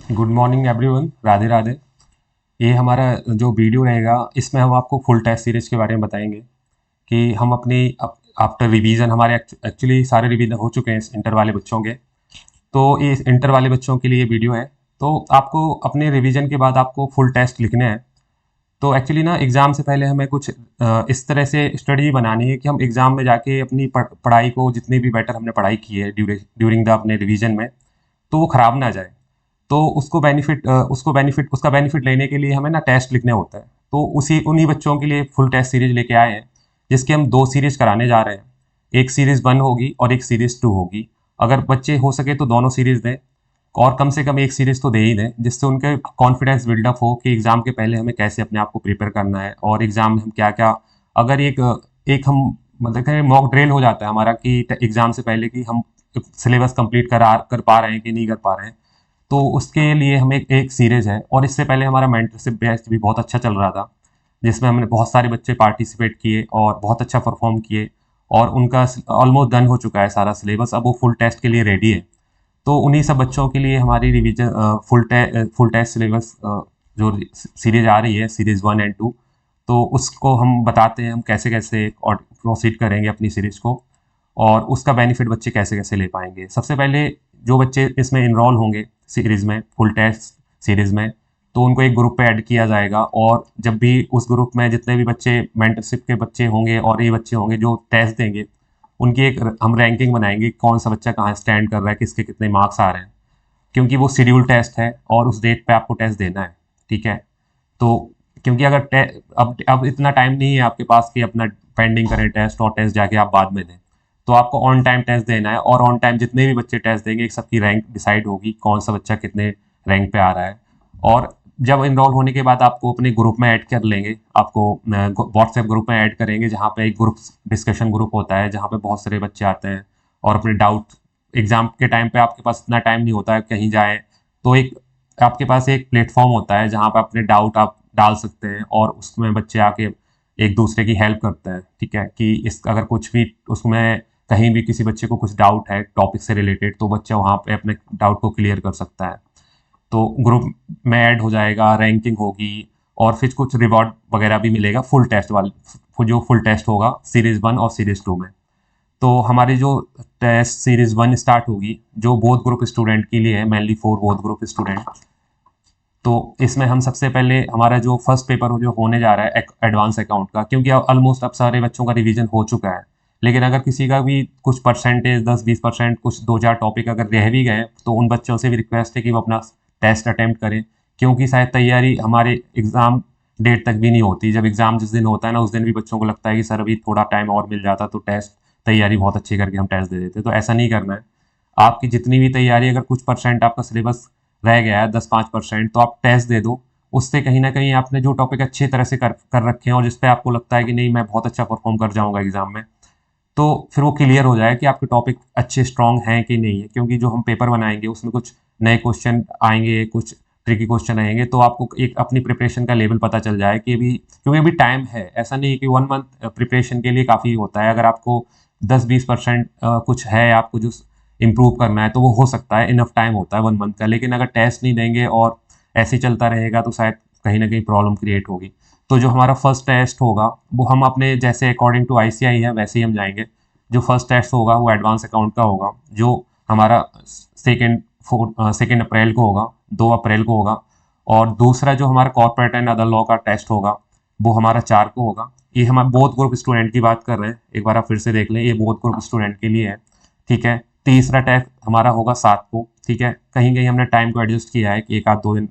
Good morning everyone, Radhe Radhe. ये हमारा जो वीडियो रहेगा इसमें हम आपको फुल टेस्ट सीरीज के बारे में बताएंगे कि हम अपनी आफ्टर रिवीजन हमारे एक्चुअली सारे रिवीजन हो चुके हैं इस इंटर वाले बच्चों के। तो ये इंटर वाले बच्चों के लिए वीडियो है। तो आपको अपने रिवीजन के बाद आपको फुल टेस्ट लिखने हैं। तो एक्चुअली ना एग्ज़ाम से पहले हमें कुछ इस तरह से स्ट्रेटजी बनानी है कि हम एग्ज़ाम में जाके अपनी पढ़ाई को जितनी भी बेटर हमने पढ़ाई की है ड्यूरिंग द अपने रिवीजन में, तो वो ख़राब ना जाए। तो उसका बेनिफिट लेने के लिए हमें ना टेस्ट लिखने होता है। तो उसी उन्हीं बच्चों के लिए फुल टेस्ट सीरीज लेके आए हैं, जिसके हम दो सीरीज कराने जा रहे हैं। एक सीरीज 1 होगी और एक सीरीज 2 होगी। अगर बच्चे हो सके तो दोनों सीरीज दें, और कम से कम एक सीरीज तो दे ही दें, जिससे उनके कॉन्फिडेंस बिल्डअप हो कि एग्जाम के पहले हमें कैसे अपने आप को प्रिपेयर करना है और एग्जाम में हम क्या क्या। अगर एक एक हम मतलब मॉक ड्रिल हो जाता है हमारा कि एग्जाम से पहले कि हम सिलेबस कंप्लीट कर पा रहे हैं कि नहीं कर पा रहे हैं। तो उसके लिए हम एक सीरीज है। और इससे पहले हमारा मेंटरशिप बैच भी बहुत अच्छा चल रहा था, जिसमें हमने बहुत सारे बच्चे पार्टिसिपेट किए और बहुत अच्छा परफॉर्म किए। और उनका ऑलमोस्ट डन हो चुका है सारा सिलेबस, अब वो फुल टेस्ट के लिए रेडी है। तो उन्हीं सब बच्चों के लिए हमारी रिवीजन फुल टेस्ट सिलेबस जो सीरीज आ रही है, सीरीज 1 एंड 2। तो उसको हम बताते हैं हम कैसे कैसे और प्रोसीड करेंगे अपनी सीरीज को, और उसका बेनिफिट बच्चे कैसे कैसे ले पाएंगे। सबसे पहले जो बच्चे इसमें इनरोल होंगे सीरीज में, फुल टेस्ट सीरीज में, तो उनको एक ग्रुप पे ऐड किया जाएगा। और जब भी उस ग्रुप में जितने भी बच्चे मेंटरशिप के बच्चे होंगे और ये बच्चे होंगे जो टेस्ट देंगे, उनकी एक हम रैंकिंग बनाएंगे, कौन सा बच्चा कहाँ स्टैंड कर रहा है, किसके कितने मार्क्स आ रहे हैं। क्योंकि वो शेड्यूल टेस्ट है और उस डेट पे आपको टेस्ट देना है। ठीक है। तो क्योंकि अगर अब इतना टाइम नहीं है आपके पास कि अपना पेंडिंग करें टेस्ट और टेस्ट जाके आप बाद में दें। तो आपको ऑन टाइम टेस्ट देना है, और ऑन टाइम जितने भी बच्चे टेस्ट देंगे एक सबकी रैंक डिसाइड होगी, कौन सा बच्चा कितने रैंक पे आ रहा है। और जब इनरोल होने के बाद आपको अपने ग्रुप में ऐड कर लेंगे, आपको व्हाट्सएप ग्रुप में ऐड करेंगे, जहाँ पे एक ग्रुप डिस्कशन ग्रुप होता है, जहाँ पे बहुत सारे बच्चे आते हैं और अपने डाउट। एग्जाम के टाइम पे आपके पास इतना टाइम नहीं होता है कहीं जाए, तो एक आपके पास एक प्लेटफॉर्म होता है जहाँ पे अपने डाउट आप डाल सकते हैं, और उसमें बच्चे आके एक दूसरे की हेल्प करते हैं। ठीक है, कि इस अगर कुछ भी उसमें कहीं भी किसी बच्चे को कुछ डाउट है टॉपिक से रिलेटेड, तो बच्चा वहाँ पे अपने डाउट को क्लियर कर सकता है। तो ग्रुप में ऐड हो जाएगा, रैंकिंग होगी, और फिर कुछ रिवॉर्ड वगैरह भी मिलेगा फुल टेस्ट वाले, जो फुल टेस्ट होगा सीरीज 1 और सीरीज 2 में। तो हमारी जो टेस्ट सीरीज 1 स्टार्ट होगी, जो बोथ ग्रुप स्टूडेंट के लिए है, mainly for both group student. तो इसमें हम सबसे पहले हमारा जो फर्स्ट पेपर जो होने जा रहा है एडवांस अकाउंट का, क्योंकि ऑलमोस्ट अब सारे बच्चों का रिवीजन हो चुका है। लेकिन अगर किसी का भी कुछ परसेंटेज 10-20%, कुछ दो चार टॉपिक अगर रह भी गए, तो उन बच्चों से भी रिक्वेस्ट है कि वो अपना टेस्ट अटेम्प्ट करें। क्योंकि शायद तैयारी हमारे एग्ज़ाम डेट तक भी नहीं होती। जब एग्ज़ाम जिस दिन होता है ना, उस दिन भी बच्चों को लगता है कि सर अभी थोड़ा टाइम और मिल जाता तो टेस्ट तैयारी बहुत अच्छी करके हम टेस्ट दे देते। तो ऐसा नहीं करना है। आपकी जितनी भी तैयारी, अगर कुछ परसेंट आपका सिलेबस रह गया है, 10-5%, तो आप टेस्ट दे दो। उससे कहीं ना कहीं आपने जो टॉपिक अच्छी तरह से कर रखे हैं और जिस पे आपको लगता है कि नहीं मैं बहुत अच्छा परफॉर्म कर जाऊंगा एग्जाम में, तो फिर वो क्लियर हो जाए कि आपके टॉपिक अच्छे स्ट्रांग हैं कि नहीं है। क्योंकि जो हम पेपर बनाएंगे उसमें कुछ नए क्वेश्चन आएंगे, कुछ ट्रिकी क्वेश्चन आएंगे, तो आपको एक अपनी प्रिपरेशन का लेवल पता चल जाए कि अभी, क्योंकि अभी टाइम है। ऐसा नहीं है कि 1 मंथ प्रिपरेशन के लिए काफ़ी होता है। अगर आपको 10-20% कुछ है आपको जो इम्प्रूव करना है, तो वो हो सकता है, इनफ टाइम होता है 1 मंथ का। लेकिन अगर टेस्ट नहीं देंगे और ऐसे ही चलता रहेगा, तो शायद कहीं ना कहीं प्रॉब्लम क्रिएट होगी। तो जो हमारा फर्स्ट टेस्ट होगा, वो हम अपने जैसे अकॉर्डिंग टू आईसीआई है वैसे ही हम जाएंगे। जो फर्स्ट टेस्ट होगा वो एडवांस अकाउंट का होगा, जो हमारा सेकेंड अप्रैल को होगा, 2 अप्रैल को होगा। और दूसरा जो हमारा कॉर्पोरेट एंड अदर लॉ का टेस्ट होगा, वो हमारा 4 को होगा। ये हम बोथ ग्रुप स्टूडेंट की बात कर रहे हैं, एक बार आप फिर से देख लें, ये बोथ ग्रुप स्टूडेंट के लिए है। ठीक है। तीसरा टेस्ट हमारा होगा 7 को। ठीक है, कहीं कहीं हमने टाइम को एडजस्ट किया है कि एक आध 2 दिन,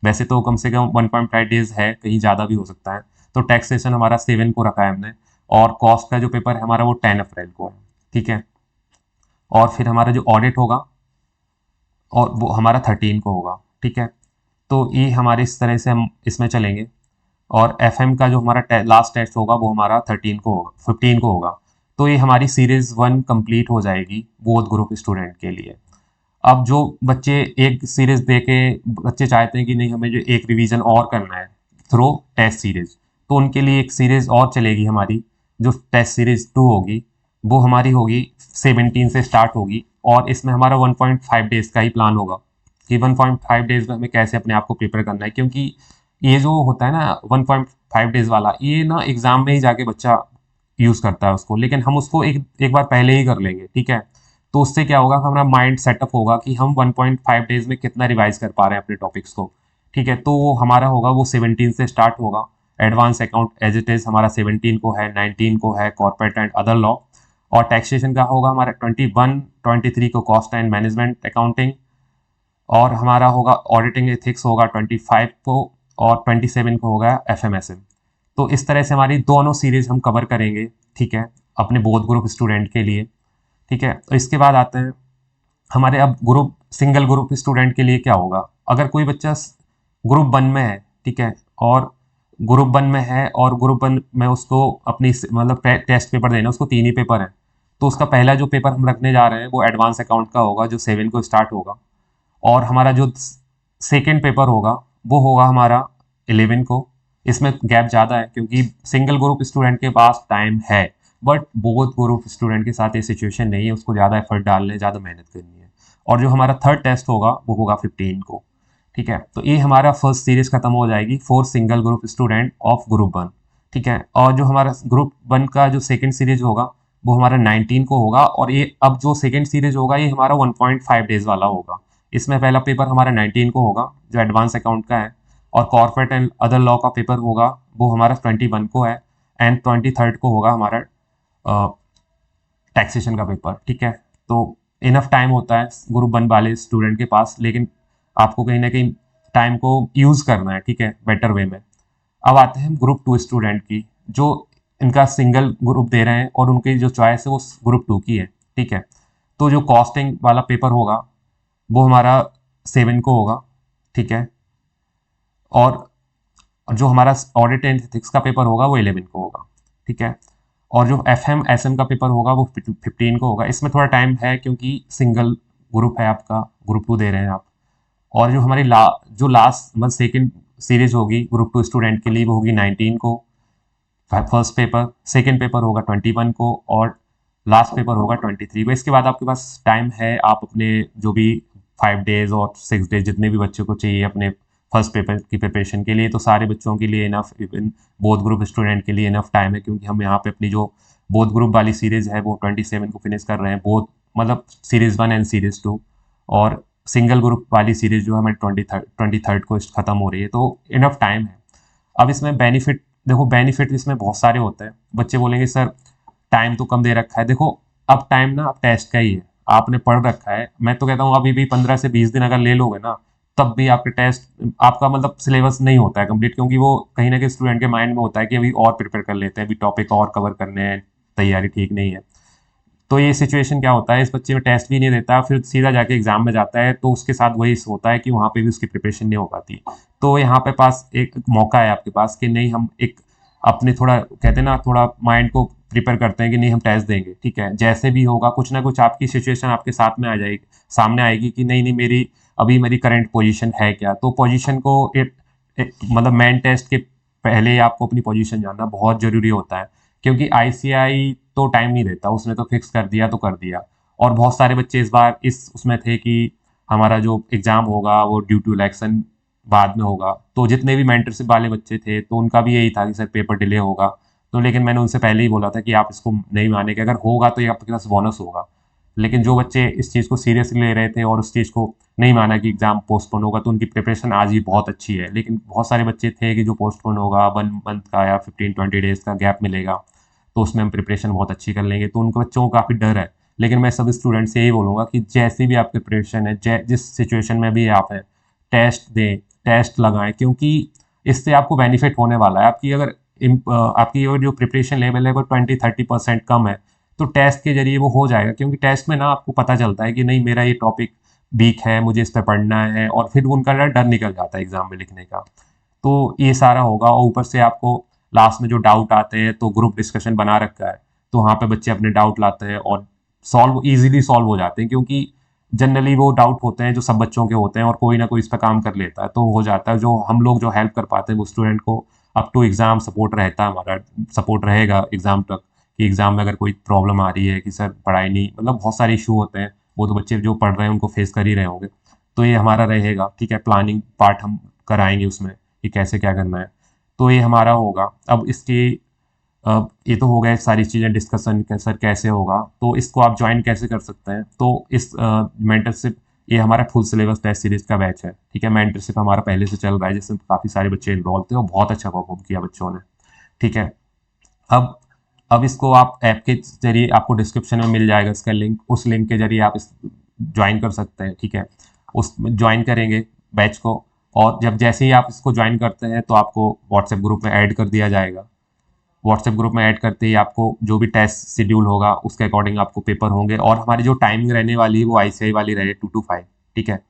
वैसे तो कम से कम 1.5 डेज है, कहीं ज़्यादा भी हो सकता है। तो टैक्सेशन हमारा 7 को रखा है हमने। और कॉस्ट का जो पेपर है हमारा वो 10 अप्रैल को है। ठीक है। और फिर हमारा जो ऑडिट होगा, और वो हमारा 13 को होगा। ठीक है। तो ये हमारे इस तरह से हम इसमें चलेंगे। और एफएम का जो हमारा लास्ट टेस्ट होगा वो हमारा 13 को होगा, 15 को होगा। तो ये हमारी सीरीज 1 कंप्लीट हो जाएगी बोथ ग्रुप स्टूडेंट के लिए। अब जो बच्चे एक सीरीज दे के बच्चे चाहते हैं कि नहीं हमें जो एक रिवीजन और करना है थ्रू टेस्ट सीरीज, तो उनके लिए एक सीरीज और चलेगी हमारी, जो टेस्ट सीरीज 2 होगी। वो हमारी होगी 17 से स्टार्ट होगी, और इसमें हमारा 1.5 डेज का ही प्लान होगा। कि 1.5 डेज में हमें कैसे अपने आप को प्रिपेयर करना है, क्योंकि ये जो होता है ना 1.5 डेज वाला, ये ना एग्जाम में ही जाके बच्चा यूज करता है उसको, लेकिन हम उसको एक एक बार पहले ही कर लेंगे, ठीक है। तो उससे क्या होगा, हमारा माइंड सेटअप होगा कि हम 1.5 डेज में कितना रिवाइज कर पा रहे हैं अपने टॉपिक्स को, ठीक है। तो वो हमारा होगा, वो 17 से स्टार्ट होगा। Advance account as it is हमारा 17 को है, 19 को है कॉर्पोरेट एंड अदर लॉ, और टैक्सेशन का होगा हमारा 21, 23 को कॉस्ट एंड मैनेजमेंट अकाउंटिंग, और हमारा होगा ऑडिटिंग एथिक्स होगा 25 को, और 27 को होगा एफएमएसएम। तो इस तरह से हमारी दोनों सीरीज हम कवर करेंगे, ठीक है, अपने बोथ ग्रुप स्टूडेंट के लिए, ठीक है। तो इसके बाद आते हैं हमारे अब ग्रुप, सिंगल ग्रुप स्टूडेंट के लिए क्या होगा। अगर कोई बच्चा ग्रुप 1 में है, ठीक है, और ग्रुप 1 में है और ग्रुप 1 में उसको अपनी मतलब टेस्ट पेपर देना, उसको 3 ही पेपर हैं, तो उसका पहला जो पेपर हम रखने जा रहे हैं वो एडवांस अकाउंट का होगा, जो 7 को स्टार्ट होगा। और हमारा जो सेकेंड पेपर होगा वो होगा हमारा 11 को। इसमें गैप ज़्यादा है क्योंकि सिंगल ग्रुप स्टूडेंट के पास टाइम है, बट बोथ ग्रुप स्टूडेंट के साथ ये सिचुएशन नहीं है, उसको ज़्यादा एफर्ट डालने है, ज़्यादा मेहनत करनी है। और जो हमारा थर्ड टेस्ट होगा वो होगा 15 को, ठीक है। तो ये हमारा फर्स्ट सीरीज खत्म हो जाएगी for single group student of group 1, ठीक है। और जो हमारा ग्रुप 1 का जो सेकेंड सीरीज होगा वो हमारा 19 को होगा, और ये अब जो सेकेंड सीरीज होगा ये हमारा 1.5 डेज वाला होगा। इसमें पहला पेपर हमारा 19 को होगा जो एडवांस अकाउंट का है, और कॉर्पोरेट एंड अदर लॉ का पेपर होगा वो हमारा 21 को है, एंड 23 को होगा हमारा टैक्सेशन का पेपर, ठीक है। तो इनफ टाइम होता है ग्रुप 1 वाले स्टूडेंट के पास, लेकिन आपको कहीं ना कहीं टाइम को यूज़ करना है, ठीक है, बेटर वे में। अब आते हैं ग्रुप 2 स्टूडेंट की, जो इनका सिंगल ग्रुप दे रहे हैं और उनकी जो चॉइस है वो ग्रुप 2 की है, ठीक है। तो जो कॉस्टिंग वाला पेपर होगा वो हमारा 7 को होगा, ठीक है। और जो हमारा ऑडिट एंड एथिक्स का पेपर होगा वो 11 को होगा, ठीक है। और जो एफएम एसएम का पेपर होगा वो 15 को होगा। इसमें थोड़ा टाइम है क्योंकि सिंगल ग्रुप है आपका, ग्रुप 2 दे रहे हैं आप। और जो हमारी जो लास्ट मतलब सेकेंड सीरीज होगी ग्रुप 2 स्टूडेंट के लिए वो होगी 19 को फर्स्ट पेपर, सेकेंड पेपर होगा 21 को, और लास्ट पेपर होगा 23 को। इसके बाद आपके पास टाइम है, आप अपने जो भी 5 डेज और 6 डेज जितने भी बच्चों को चाहिए अपने फर्स्ट पेपर की प्रिपरेशन के लिए, तो सारे बच्चों के लिए enough, even both group student के लिए इनफ टाइम है, क्योंकि हम यहाँ पे अपनी जो बोथ ग्रुप वाली सीरीज है वो 27 को फिनिश कर रहे हैं, बोथ मतलब सीरीज 1 एंड सीरीज 2, और सिंगल ग्रुप वाली सीरीज जो हमें 23 को खत्म हो रही है, तो इनफ टाइम है। अब इसमें बेनिफिट देखो, बेनिफिट इसमें बहुत सारे होते हैं। बच्चे बोलेंगे सर टाइम तो कम दे रखा है। देखो अब टाइम ना अब टेस्ट का ही है, आपने पढ़ रखा है, मैं तो कहता हूँ अभी भी 15 से 20 दिन अगर ले लोगे ना, तब भी आपके टेस्ट आपका मतलब सिलेबस नहीं होता है कंप्लीट, क्योंकि वो कहीं ना कहीं स्टूडेंट के माइंड में होता है कि अभी और प्रिपेयर कर लेते हैं, अभी टॉपिक और कवर करने हैं, तैयारी ठीक नहीं है। तो ये सिचुएशन क्या होता है, इस बच्चे में टेस्ट भी नहीं देता, फिर सीधा जाके एग्जाम में जाता है, तो उसके साथ वही होता है कि वहाँ पे भी उसकी प्रिपरेशन नहीं हो पाती। तो यहाँ पे पास एक मौका है आपके पास कि नहीं, हम एक अपने थोड़ा कहते हैं ना, थोड़ा माइंड को प्रिपेयर करते हैं कि नहीं हम टेस्ट देंगे, ठीक है, जैसे भी होगा कुछ ना कुछ आपकी सिचुएशन आपके साथ में आ जाएगी, सामने आएगी कि नहीं नहीं मेरी अभी मेरी करंट पोजीशन है क्या। तो पोजीशन को मतलब मेन टेस्ट के पहले आपको अपनी पोजीशन जानना बहुत जरूरी होता है, क्योंकि आईसीआई तो टाइम नहीं देता, उसने तो फिक्स कर दिया तो कर दिया। और बहुत सारे बच्चे इस बार इस उसमें थे कि हमारा जो एग्ज़ाम होगा वो ड्यू टू इलेक्शन बाद में होगा, तो जितने भी मेंटरशिप वाले बच्चे थे तो उनका भी यही था कि सर पेपर डिले होगा। तो लेकिन मैंने उनसे पहले ही बोला था कि आप इसको नहीं माने, कि अगर होगा तो ये आपके पास बोनस होगा। लेकिन जो बच्चे इस चीज़ को सीरियसली ले रहे थे और उस चीज़ को नहीं माना कि एग्ज़ाम पोस्टपोन होगा, तो उनकी प्रिपरेशन आज भी बहुत अच्छी है। लेकिन बहुत सारे बच्चे थे कि जो पोस्टपोन होगा 1 मंथ का या 15-20 डेज़ का गैप मिलेगा, तो उसमें हम प्रिपरेशन बहुत अच्छी कर लेंगे, तो उनको बच्चों को काफ़ी डर है। लेकिन मैं सब स्टूडेंट से यही बोलूँगा कि जैसी भी आपकी प्रिपरेशन है, जिस सिचुएशन में भी आप हैं, टेस्ट दें, टेस्ट लगाएं, क्योंकि इससे आपको बेनिफिट होने वाला है। आपकी अगर आपकी जो प्रिपरेशन लेवल है वो 20-30% कम है, तो टेस्ट के जरिए वो हो जाएगा, क्योंकि टेस्ट में ना आपको पता चलता है कि नहीं मेरा ये टॉपिक वीक है, मुझे इस पर पढ़ना है, और फिर उनका डर निकल जाता है एग्जाम में लिखने का। तो ये सारा होगा, और ऊपर से आपको लास्ट में जो डाउट आते हैं तो ग्रुप डिस्कशन बना रखा है, तो वहाँ पे बच्चे अपने डाउट लाते हैं और इजीली सॉल्व हो जाते हैं, क्योंकि जनरली वो डाउट होते हैं जो सब बच्चों के होते हैं और कोई ना कोई इस पर काम कर लेता है, तो हो जाता है। जो हम लोग जो हेल्प कर पाते हैं वो स्टूडेंट को अप टू एग्जाम सपोर्ट रहता है, हमारा सपोर्ट रहेगा एग्जाम तक, कि एग्जाम में अगर कोई प्रॉब्लम आ रही है कि सर पढ़ाई नहीं, मतलब बहुत सारे इशू होते हैं, वो तो बच्चे जो पढ़ रहे हैं उनको फेस कर ही रहे होंगे। तो ये हमारा रहेगा, ठीक है। प्लानिंग पार्ट हम कराएंगे उसमें कि कैसे क्या करना है, तो ये हमारा होगा। अब इसकी ये तो हो गए सारी चीज़ें डिस्कशन सर कैसे होगा, तो इसको आप ज्वाइन कैसे कर सकते हैं। तो इस मेंटरशिप, ये हमारा फुल सिलेबस टेस्ट सीरीज का बैच है, ठीक है। मेंटरशिप हमारा पहले से चल रहा है, जिसमें काफ़ी सारे बच्चे इनरोल थे और बहुत अच्छा परफॉर्म किया बच्चों ने, ठीक है। अब अब इसको आप ऐप के जरिए, आपको डिस्क्रिप्शन में मिल जाएगा इसका लिंक, उस लिंक के जरिए आप इस ज्वाइन कर सकते हैं, ठीक है। उस ज्वाइन करेंगे बैच को, और जब जैसे ही आप इसको ज्वाइन करते हैं तो आपको व्हाट्सएप ग्रुप में ऐड कर दिया जाएगा। व्हाट्सएप ग्रुप में ऐड करते ही आपको जो भी टेस्ट शेड्यूल होगा उसके अकॉर्डिंग आपको पेपर होंगे, और हमारी जो टाइमिंग रहने वाली है वो आईसीआई वाली रहे 2 to 5, ठीक है।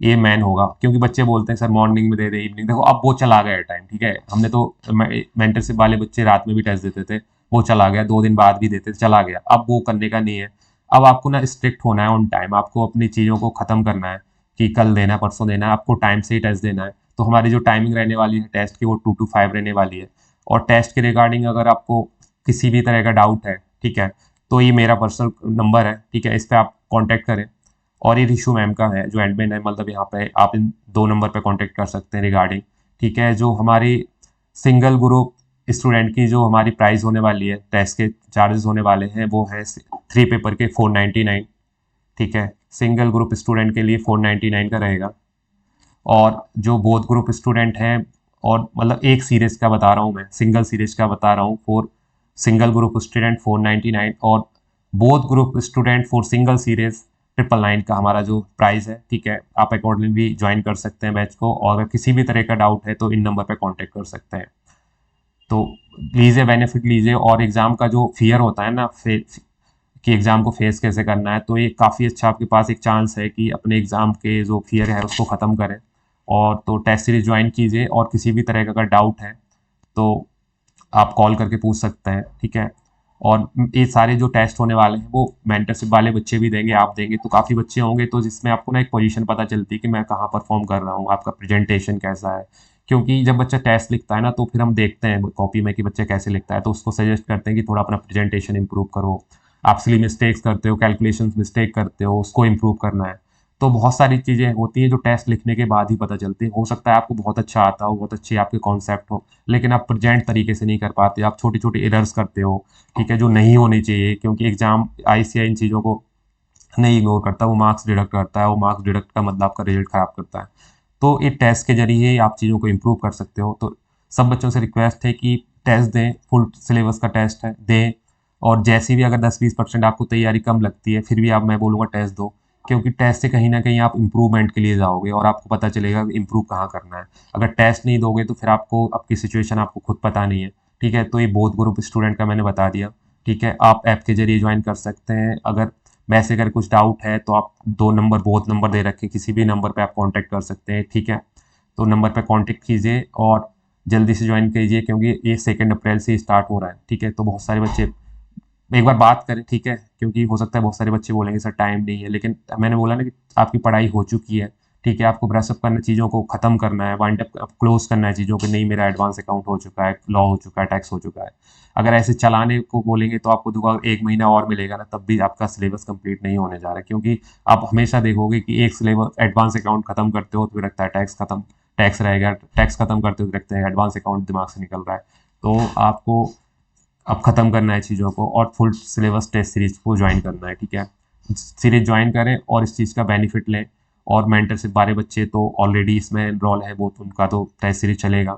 ये मैन होगा, क्योंकि बच्चे बोलते हैं सर मॉर्निंग में दे दे, इवनिंग, देखो अब वो चला गया टाइम, ठीक है। हमने तो मेंटरशिप वाले बच्चे रात में भी टेस्ट देते थे, वो चला गया, 2 दिन बाद भी देते थे, चला गया, अब वो करने का नहीं है। अब आपको ना स्ट्रिक्ट होना है ऑन टाइम, आपको अपनी चीज़ों को ख़त्म करना है कि कल देना है, परसों देना है, आपको टाइम से ही टेस्ट देना है। तो हमारी जो टाइमिंग रहने वाली है टेस्ट की वो 2 to 5 रहने वाली है। और टेस्ट के रिगार्डिंग अगर आपको किसी भी तरह का डाउट है, ठीक है, तो ये मेरा पर्सनल नंबर है, ठीक है, इस पर आप कॉन्टैक्ट करें। और ये रिशु मैम का है जो एडमिन है, मतलब यहाँ पे आप इन 2 नंबर पे कांटेक्ट कर सकते हैं रिगार्डिंग, ठीक है। जो हमारी सिंगल ग्रुप स्टूडेंट की जो हमारी प्राइस होने वाली है, टेस्ट के चार्जेस होने वाले हैं, वो है 3 पेपर के 499, ठीक है। सिंगल ग्रुप स्टूडेंट के लिए 499 का रहेगा। और जो बोथ ग्रुप स्टूडेंट हैं, और मतलब एक सीरीज का बता रहा हूँ मैं, सिंगल सीरीज का बता रहा हूँ, फॉर सिंगल ग्रुप स्टूडेंट 499, और both group student for single series 999 का हमारा जो प्राइस है, ठीक है। आप अकॉर्डिंग भी ज्वाइन कर सकते हैं बैच को, और अगर किसी भी तरह का डाउट है तो इन नंबर पर कॉन्टेक्ट कर सकते हैं। तो लीजिए, बेनिफिट लीजिए। और एग्ज़ाम का जो फियर होता है ना, कि एग्ज़ाम को फेस कैसे करना है, तो ये काफ़ी अच्छा आपके पास एक चांस है कि अपने एग्ज़ाम के जो फियर है उसको ख़त्म करें। और तो टेस्ट सीरीज ज्वाइन कीजिए, और किसी भी तरह का अगर डाउट है तो आप कॉल करके पूछ सकते हैं, ठीक है। और ये सारे जो टेस्ट होने वाले हैं वो मेंटरशिप वाले बच्चे भी देंगे, आप देंगे, तो काफ़ी बच्चे होंगे, तो जिसमें आपको ना एक पोजीशन पता चलती है कि मैं कहाँ परफॉर्म कर रहा हूँ, आपका प्रेजेंटेशन कैसा है। क्योंकि जब बच्चा टेस्ट लिखता है ना, तो फिर हम देखते हैं कॉपी में कि बच्चा कैसे लिखता है, तो उसको सजेस्ट करते हैं कि थोड़ा अपना प्रेजेंटेशन इंप्रूव करो। आप सिली मिस्टेक्स करते हो, कैलकुलेशन मिस्टेक करते हो, उसको इंप्रूव करना है। तो बहुत सारी चीज़ें होती हैं जो टेस्ट लिखने के बाद ही पता चलती है। हो सकता है आपको बहुत अच्छा आता हो, बहुत अच्छे आपके कॉन्सेप्ट हो, लेकिन आप प्रेजेंट तरीके से नहीं कर पाते, आप छोटी छोटी एरर्स करते हो, ठीक है, जो नहीं होनी चाहिए। क्योंकि एग्जाम आईसीआई इन चीज़ों को नहीं इग्नोर करता, वो मार्क्स डिडक्ट करता है, वो मार्क्स डिडक्ट का मतलब आपका रिजल्ट खराब करता है। तो ये टेस्ट के जरिए ही आप चीज़ों को इम्प्रूव कर सकते हो। तो सब बच्चों से रिक्वेस्ट है कि टेस्ट दें, फुल सिलेबस का टेस्ट है, दें। और जैसी भी अगर 10-20% आपको तैयारी कम लगती है, फिर भी आप, मैं बोलूँगा टेस्ट दो, क्योंकि टेस्ट से कहीं न कहीं आप इम्प्रूवमेंट के लिए जाओगे और आपको पता चलेगा कि इम्प्रूव कहाँ करना है। अगर टेस्ट नहीं दोगे तो फिर आपको आपकी सिचुएशन आपको खुद पता नहीं है, ठीक है। तो ये बोथ ग्रुप स्टूडेंट का मैंने बता दिया, ठीक है। आप ऐप के ज़रिए ज्वाइन कर सकते हैं। अगर वैसे अगर कुछ डाउट है तो आप 2 नंबर, बोथ नंबर दे रखे, किसी भी नंबर पे आप कॉन्टैक्ट कर सकते हैं, ठीक है। तो नंबर पे कॉन्टैक्ट कीजिए और जल्दी से ज्वाइन कीजिए, क्योंकि ये 2 अप्रैल से ही स्टार्ट हो रहा है, ठीक है। तो बहुत सारे बच्चे एक बार बात करें, ठीक है, क्योंकि हो सकता है बहुत सारे बच्चे बोलेंगे सर टाइम नहीं है, लेकिन मैंने बोला ना कि आपकी पढ़ाई हो चुकी है, ठीक है। आपको ब्रशअप करना, चीज़ों को ख़त्म करना है, वाइंड अप क्लोज करना है चीज़ों को, नहीं मेरा एडवांस अकाउंट हो चुका है, लॉ हो चुका है, टैक्स हो चुका है। अगर ऐसे चलाने को बोलेंगे तो आपको दुआ 1 महीना और मिलेगा ना, तब भी आपका सिलेबस कंप्लीट नहीं होने जा रहा है। क्योंकि आप हमेशा देखोगे कि एक सिलेबस एडवांस अकाउंट खत्म करते हो तो फिर लगता है टैक्स खत्म, टैक्स रहेगा, टैक्स खत्म करते हो तो लगता है एडवांस अकाउंट दिमाग से निकल रहा है। तो आपको अब ख़त्म करना है चीज़ों को, और फुल सिलेबस टेस्ट सीरीज को ज्वाइन करना है, ठीक है। सीरीज ज्वाइन करें और इस चीज़ का बेनिफिट लें। और मेंटरशिप वाले बच्चे तो ऑलरेडी इसमें एनरोल है, वो तो उनका तो टेस्ट सीरीज चलेगा।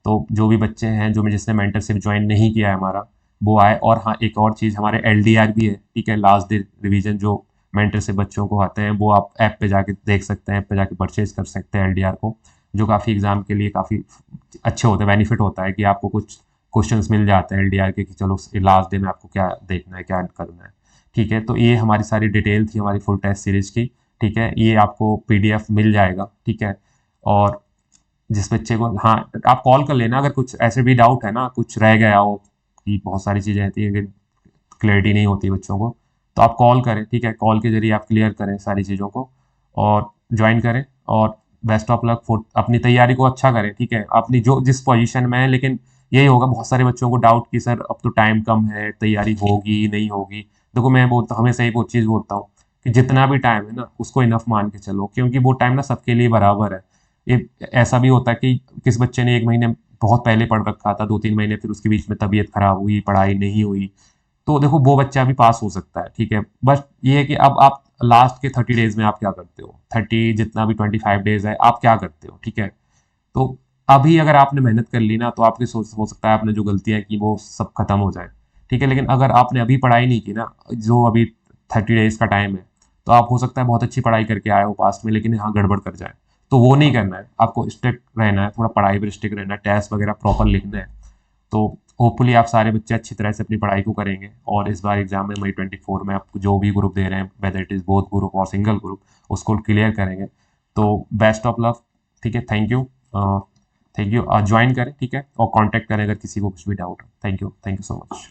तो जो भी बच्चे हैं, जो जिसने मेंटरशिप ज्वाइन नहीं किया है हमारा, वो आए। और हाँ, एक और चीज़, हमारे एलडीआर भी है, ठीक है, लास्ट डे रिवीजन जो मेंटरशिप बच्चों को आते हैं, वो आप ऐप पे जाके देख सकते हैं, ऐप पे जाके परचेज कर सकते हैं एलडीआर को, जो काफ़ी एग्ज़ाम के लिए काफ़ी अच्छे होते हैं। बेनिफिट होता है कि आपको कुछ क्वेश्चंस मिल जाते हैं एलडीआर के, कि चलो लास्ट डे में आपको क्या देखना है, क्या करना है, ठीक है। तो ये हमारी सारी डिटेल थी हमारी फुल टेस्ट सीरीज की, ठीक है। ये आपको पीडीएफ मिल जाएगा, ठीक है। और जिस बच्चे को, हाँ, आप कॉल कर लेना अगर कुछ ऐसे भी डाउट है ना, कुछ रह गया हो, कि बहुत सारी चीज़ें रहती है कि क्लैरिटी नहीं होती बच्चों को, तो आप कॉल करें, ठीक है। कॉल के जरिए आप क्लियर करें सारी चीज़ों को और ज्वाइन करें। और बेस्ट ऑफ लक फॉर, अपनी तैयारी को अच्छा करें, ठीक है, अपनी जो जिस पोजीशन में है। लेकिन यही होगा, बहुत सारे बच्चों को डाउट कि सर अब तो टाइम कम है, तैयारी होगी नहीं होगी। देखो, मैं बोलता हमेशा ही वो चीज़ बोलता हूँ कि जितना भी टाइम है ना उसको इनफ मान के चलो, क्योंकि वो टाइम ना सबके लिए बराबर है। ऐसा भी होता है कि किस बच्चे ने 1 महीने बहुत पहले पढ़ रखा था, 2-3 महीने फिर उसके बीच में तबीयत खराब हुई, पढ़ाई नहीं हुई, तो देखो वो बच्चा भी पास हो सकता है, ठीक है। बस ये है कि अब आप लास्ट के 30 डेज में आप क्या करते हो, जितना भी 25 डेज है आप क्या करते हो, ठीक है। तो अभी अगर आपने मेहनत कर ली ना तो आपकी सोच हो सकता है आपने जो गलतियां की वो सब खत्म हो जाए, ठीक है। लेकिन अगर आपने अभी पढ़ाई नहीं की ना, जो अभी 30 डेज का टाइम है, तो आप हो सकता है बहुत अच्छी पढ़ाई करके आए हो पास्ट में, लेकिन यहाँ गड़बड़ कर जाए। तो वो नहीं करना है, आपको स्ट्रिक्ट रहना है, थोड़ा पढ़ाई पर स्ट्रिक्ट रहना है, टेस्ट वगैरह प्रॉपर लिखना है। तो होपफुली आप सारे बच्चे अच्छी तरह से अपनी पढ़ाई को करेंगे, और इस बार एग्जाम में मई 24 में आपको जो भी ग्रुप दे रहे हैं, whether it is both group और सिंगल ग्रुप, उसको क्लियर करेंगे। तो बेस्ट ऑफ लक, ठीक है। थैंक यू, ज्वाइन करें, ठीक है, और कांटेक्ट करें अगर किसी को कुछ भी डाउट हो। Thank you so much.